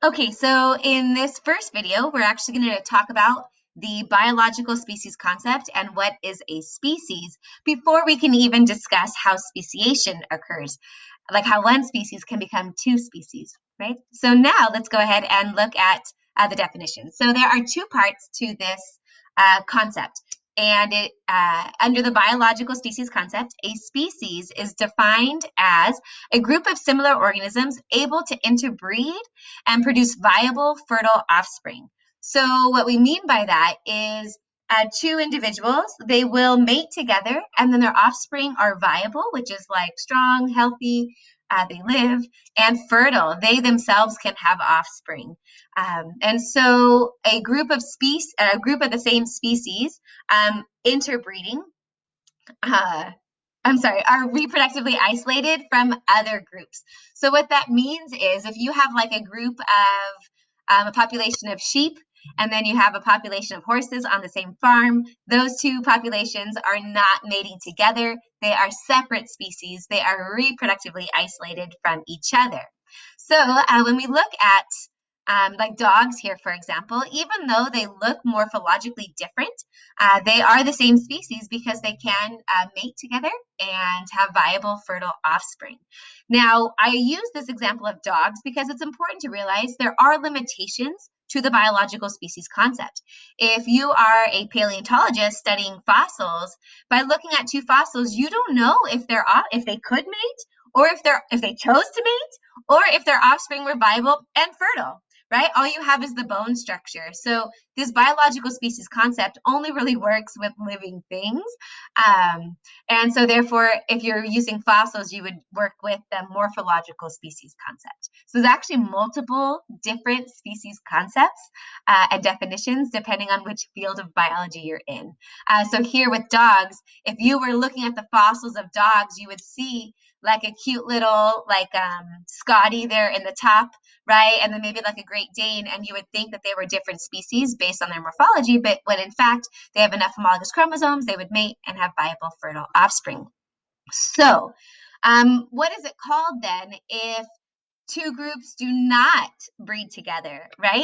Okay, so in this first video, we're actually going to talk about the biological species concept and what is a species before we can even discuss how speciation occurs, like how one species can become two species, right? So now let's go ahead and look at the definition. So there are two parts to this concept. And under the biological species concept, a species is defined as a group of similar organisms able to interbreed and produce viable, fertile offspring. So, what we mean by that is two individuals, they will mate together, and then their offspring are viable, which is like strong, healthy, they live, and fertile. They themselves can have offspring. And so, a group of the same species, interbreeding, uh, are reproductively isolated from other groups. So what that means is if you have like a group of a population of sheep and then you have a population of horses on the same farm, those two populations are not mating together. They are separate species. They are reproductively isolated from each other. So when we look at like dogs here, for example, even though they look morphologically different, they are the same species because they can mate together and have viable, fertile offspring. Now, I use this example of dogs because it's important to realize there are limitations to the biological species concept. If you are a paleontologist studying fossils, by looking at two fossils, you don't know if they could mate, or if they chose to mate, or if their offspring were viable and fertile, right? All you have is the bone structure. So this biological species concept only really works with living things. Um, and so therefore, if you're using fossils, you would work with the morphological species concept. So there's actually multiple different species concepts and definitions depending on which field of biology you're in. So here with dogs, if you were looking at the fossils of dogs, you would see like a cute little like Scotty there in the top, right? And then maybe like a Great Dane, and you would think that they were different species based on their morphology, but when in fact they have enough homologous chromosomes, they would mate and have viable, fertile offspring. So, what is it called then if two groups do not breed together, right?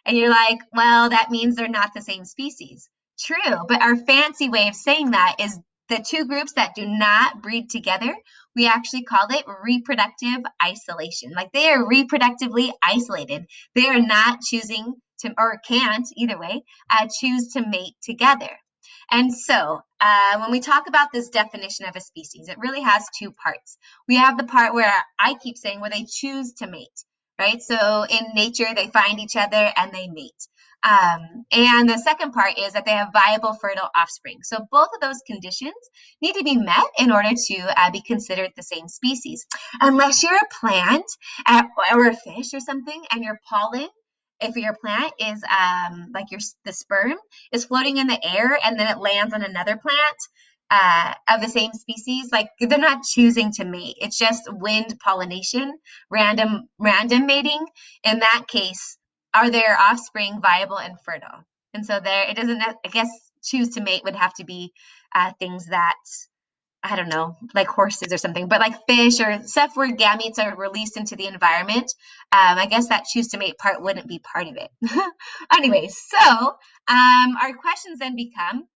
And you're like, well, that means they're not the same species. True, but our fancy way of saying that is the two groups that do not breed together, we actually call it reproductive isolation. Like they are reproductively isolated. They are not choosing to, or can't either way, choose to mate together. And so, when we talk about this definition of a species, it really has two parts. We have the part where I keep saying where they choose to mate, right? So in nature, they find each other and they mate. And the second part is that they have viable, fertile offspring. So both of those conditions need to be met in order to be considered the same species. Unless you're a plant or a fish or something, and your pollen, if your plant is like the sperm is floating in the air and then it lands on another plant of the same species, like they're not choosing to mate. It's just wind pollination, random mating. In that case, are their offspring viable and fertile? And so there, it doesn't. I guess choose to mate would have to be things that I don't know, like horses or something, but like fish or stuff where gametes are released into the environment. I guess that choose to mate part wouldn't be part of it. Anyway, so our questions then become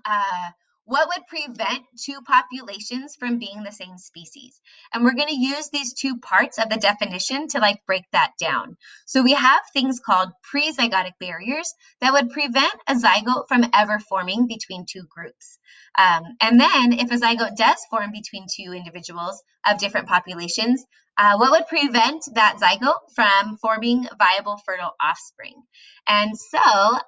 uh, what would prevent two populations from being the same species? And we're going to use these two parts of the definition to like break that down. So we have things called prezygotic barriers that would prevent a zygote from ever forming between two groups. And then if a zygote does form between two individuals of different populations, what would prevent that zygote from forming viable, fertile offspring? And so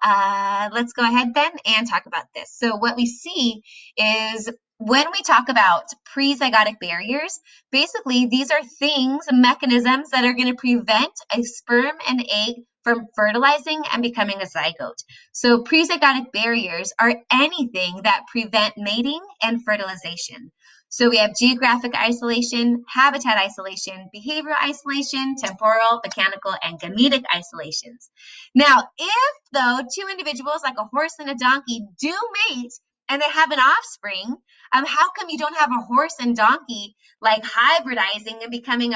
let's go ahead then and talk about this. So what we see is when we talk about prezygotic barriers, basically these are things, mechanisms that are going to prevent a sperm and egg from fertilizing and becoming a zygote. So prezygotic barriers are anything that prevent mating and fertilization. So we have geographic isolation, habitat isolation, behavioral isolation, temporal, mechanical, and gametic isolations. Now, if though two individuals like a horse and a donkey do mate and they have an offspring, how come you don't have a horse and donkey like hybridizing and becoming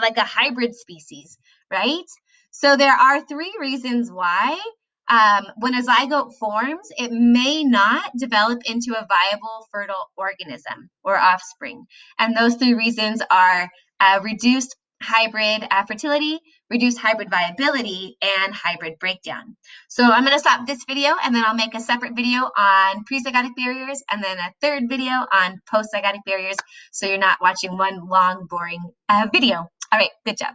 like a hybrid species, right? So there are 3 reasons why when a zygote forms, it may not develop into a viable fertile organism or offspring. And those 3 reasons are reduced hybrid fertility, reduced hybrid viability, and hybrid breakdown. So I'm going to stop this video, and then I'll make a separate video on prezygotic barriers, and then a third video on postzygotic barriers, so you're not watching one long, boring video. All right, good job.